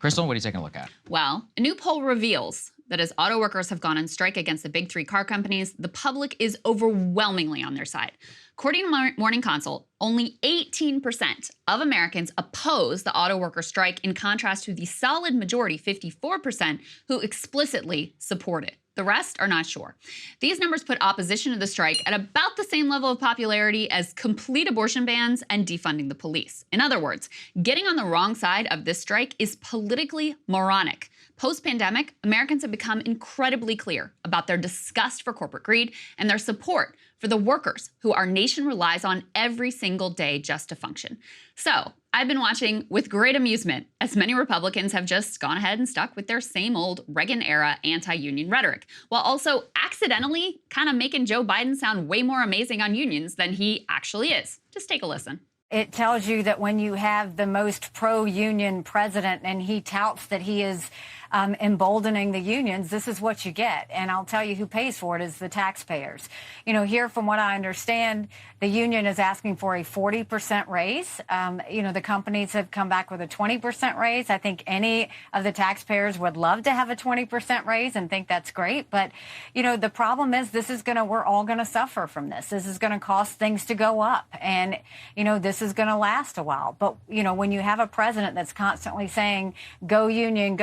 Krystal, what are you taking a look at? Well, a new poll reveals that as auto workers have gone on strike against the big three car companies, the public is overwhelmingly on their side. According to Morning Consult, only 18% of Americans oppose the auto worker strike, in contrast to the solid majority, 54%, who explicitly support it. The rest are not sure. These numbers put opposition to the strike at about the same level of popularity as complete abortion bans and defunding the police. In other words, getting on the wrong side of this strike is politically moronic. Post-pandemic, Americans have become incredibly clear about their disgust for corporate greed and their support for the workers who our nation relies on every single day just to function. So I've been watching with great amusement as many Republicans have just gone ahead and stuck with their same old Reagan-era anti-union rhetoric, while also accidentally kind of making Joe Biden sound way more amazing on unions than he actually is. Just take a listen. It tells you that when you have the most pro-union president and he touts that he is emboldening the unions, this is what you get. And I'll tell you who pays for it is the taxpayers. You know, here, from what I understand, the union is asking for a 40% raise. You know, the companies have come back with a 20% raise. I think any of the taxpayers would love to have a 20% raise and think that's great. But, you know, the problem is we're all going to suffer from this. This is going to cause things to go up. And, you know, this is going to last a while. But, you know, when you have a president that's constantly saying, go union,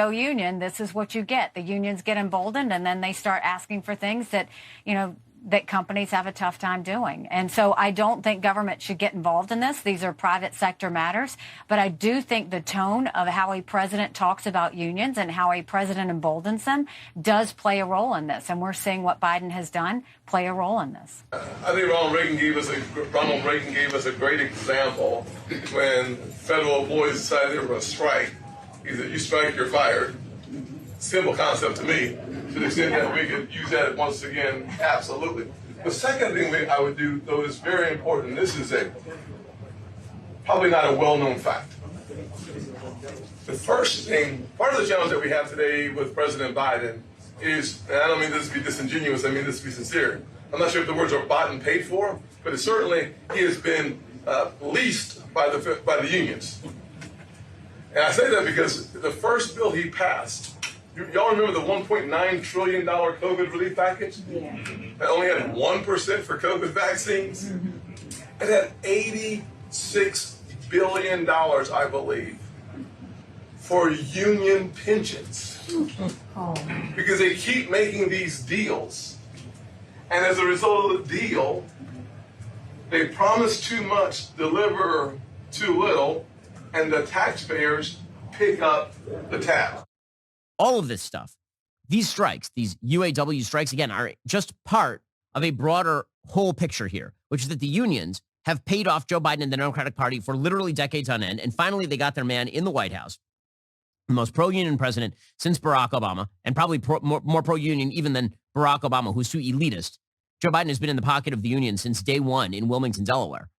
this is what you get. The unions get emboldened and then they start asking for things that, you know, that companies have a tough time doing. And so I don't think government should get involved in this. These are private sector matters. But I do think the tone of how a president talks about unions and how a president emboldens them does play a role in this. And we're seeing what Biden has done play a role in this. I think Ronald Reagan gave us a great example when federal employees decided they were going to strike. He said, you strike, you're fired. Simple concept to me. To the extent that we could use that once again, absolutely. The second thing I would do, though, is very important. This is probably not a well-known fact. The first thing, part of the challenge that we have today with President Biden is, and I don't mean this to be disingenuous, I mean this to be sincere. I'm not sure if the words are bought and paid for, but it certainly he has been leased by the unions. And I say that because the first bill he passed, y'all remember the $1.9 trillion COVID relief package? Yeah. That only had 1% for COVID vaccines? Mm-hmm. It had $86 billion, I believe, for union pensions. Oh. Because they keep making these deals. And as a result of the deal, they promise too much, deliver too little, and the taxpayers pick up the tab. All of this stuff, these strikes, these UAW strikes, again, are just part of a broader whole picture here, which is that the unions have paid off Joe Biden and the Democratic Party for literally decades on end. And finally, they got their man in the White House, the most pro-union president since Barack Obama, and probably more pro-union even than Barack Obama, who's too elitist. Joe Biden has been in the pocket of the union since day one in Wilmington, Delaware.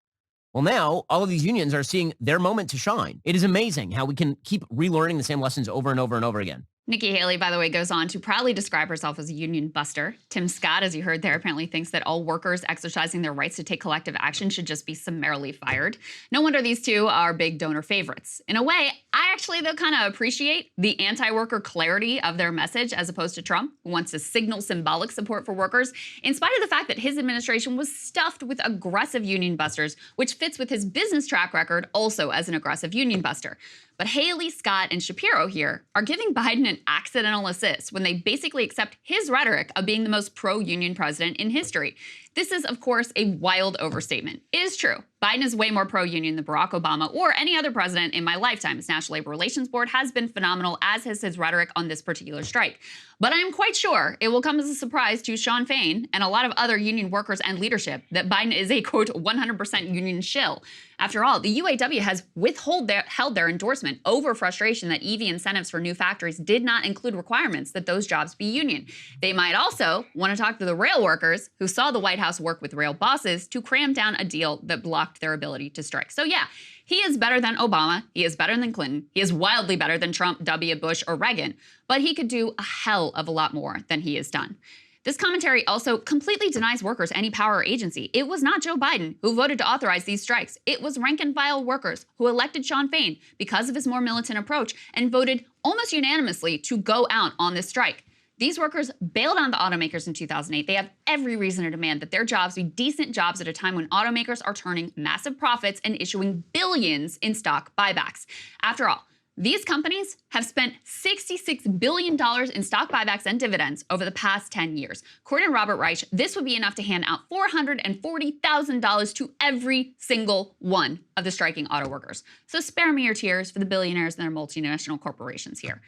Well, now all of these unions are seeing their moment to shine. It is amazing how we can keep relearning the same lessons over and over and over again. Nikki Haley, by the way, goes on to proudly describe herself as a union buster. Tim Scott, as you heard there, apparently thinks that all workers exercising their rights to take collective action should just be summarily fired. No wonder these two are big donor favorites. In a way, I actually, though, kind of appreciate the anti-worker clarity of their message as opposed to Trump, who wants to signal symbolic support for workers, in spite of the fact that his administration was stuffed with aggressive union busters, which fits with his business track record also as an aggressive union buster. But Haley, Scott, and Shapiro here are giving Biden an accidental assist when they basically accept his rhetoric of being the most pro-union president in history. This is, of course, a wild overstatement. It is true. Biden is way more pro-union than Barack Obama or any other president in my lifetime. His National Labor Relations Board has been phenomenal, as has his rhetoric on this particular strike. But I am quite sure it will come as a surprise to Sean Fain and a lot of other union workers and leadership that Biden is a, quote, 100% union shill. After all, the UAW has held their endorsement over frustration that EV incentives for new factories did not include requirements that those jobs be union. They might also want to talk to the rail workers who saw the White House work with rail bosses to cram down a deal that blocked their ability to strike. So yeah, he is better than Obama. He is better than Clinton. He is wildly better than Trump, W. Bush, or Reagan. But he could do a hell of a lot more than he has done. This commentary also completely denies workers any power or agency. It was not Joe Biden who voted to authorize these strikes. It was rank-and-file workers who elected Sean Fain because of his more militant approach and voted almost unanimously to go out on this strike. These workers bailed on the automakers in 2008. They have every reason to demand that their jobs be decent jobs at a time when automakers are turning massive profits and issuing billions in stock buybacks. After all, these companies have spent $66 billion in stock buybacks and dividends over the past 10 years. According to Robert Reich, this would be enough to hand out $440,000 to every single one of the striking auto workers. So spare me your tears for the billionaires and their multinational corporations here.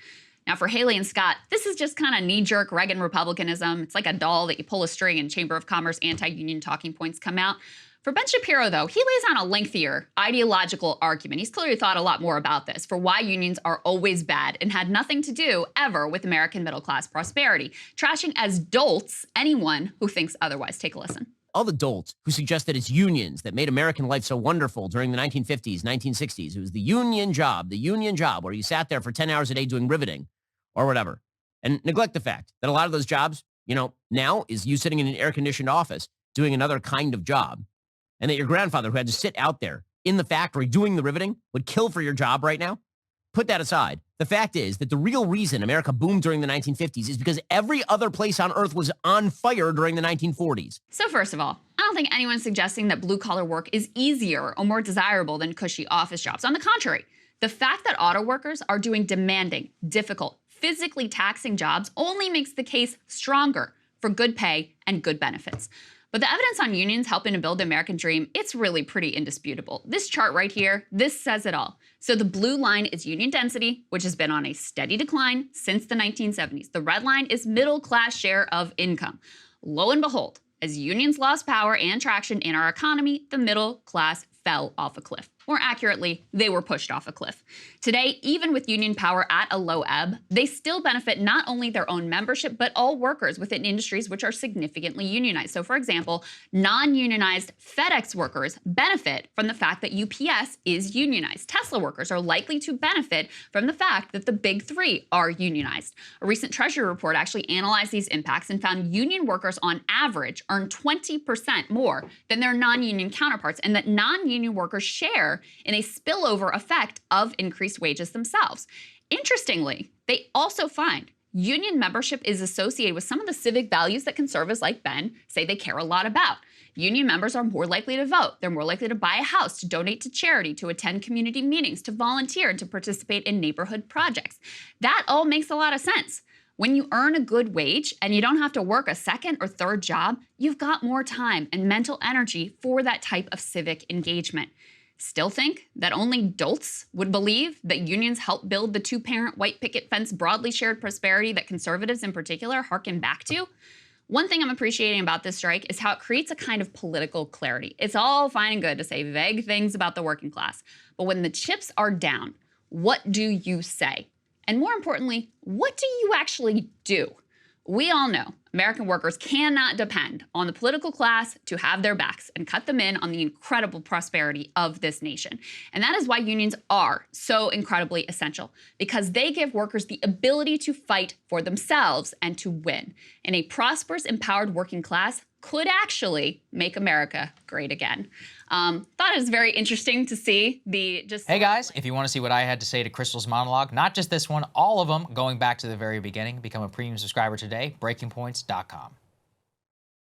Now, for Haley and Scott, this is just kind of knee-jerk Reagan Republicanism. It's like a doll that you pull a string and Chamber of Commerce anti-union talking points come out. For Ben Shapiro, though, he lays out a lengthier ideological argument. He's clearly thought a lot more about this for why unions are always bad and had nothing to do ever with American middle-class prosperity, trashing as dolts anyone who thinks otherwise. Take a listen. All the dolts who suggest that it's unions that made American life so wonderful during the 1950s, 1960s. It was the union job where you sat there for 10 hours a day doing riveting or whatever, and neglect the fact that a lot of those jobs, now is you sitting in an air-conditioned office doing another kind of job. And that your grandfather, who had to sit out there in the factory doing the riveting, would kill for your job right now? Put that aside. The fact is that the real reason America boomed during the 1950s is because every other place on earth was on fire during the 1940s. So first of all, I don't think anyone's suggesting that blue-collar work is easier or more desirable than cushy office jobs. On the contrary, the fact that auto workers are doing demanding, difficult, physically taxing jobs only makes the case stronger for good pay and good benefits. But the evidence on unions helping to build the American dream, it's really pretty indisputable. This chart right here, this says it all. So the blue line is union density, which has been on a steady decline since the 1970s. The red line is middle class share of income. Lo and behold, as unions lost power and traction in our economy, the middle class fell off a cliff. More accurately, they were pushed off a cliff. Today, even with union power at a low ebb, they still benefit not only their own membership, but all workers within industries which are significantly unionized. So for example, non-unionized FedEx workers benefit from the fact that UPS is unionized. Tesla workers are likely to benefit from the fact that the big three are unionized. A recent Treasury report actually analyzed these impacts and found union workers on average earn 20% more than their non-union counterparts, and that non-union workers share in a spillover effect of increased wages themselves. Interestingly, they also find union membership is associated with some of the civic values that conservatives like Ben say they care a lot about. Union members are more likely to vote. They're more likely to buy a house, to donate to charity, to attend community meetings, to volunteer, and to participate in neighborhood projects. That all makes a lot of sense. When you earn a good wage and you don't have to work a second or third job, you've got more time and mental energy for that type of civic engagement. Still think that only dolts would believe that unions help build the two-parent white picket fence broadly shared prosperity that conservatives in particular harken back to? One thing I'm appreciating about this strike is how it creates a kind of political clarity. It's all fine and good to say vague things about the working class, but when the chips are down, what do you say? And more importantly, what do you actually do? We all know American workers cannot depend on the political class to have their backs and cut them in on the incredible prosperity of this nation. And that is why unions are so incredibly essential, because they give workers the ability to fight for themselves and to win. And a prosperous, empowered working class could actually make America great again. Thought it was very interesting to see the just... Hey guys, if you want to see what I had to say to Krystal's monologue, not just this one, all of them, going back to the very beginning, become a premium subscriber today, breakingpoints.com.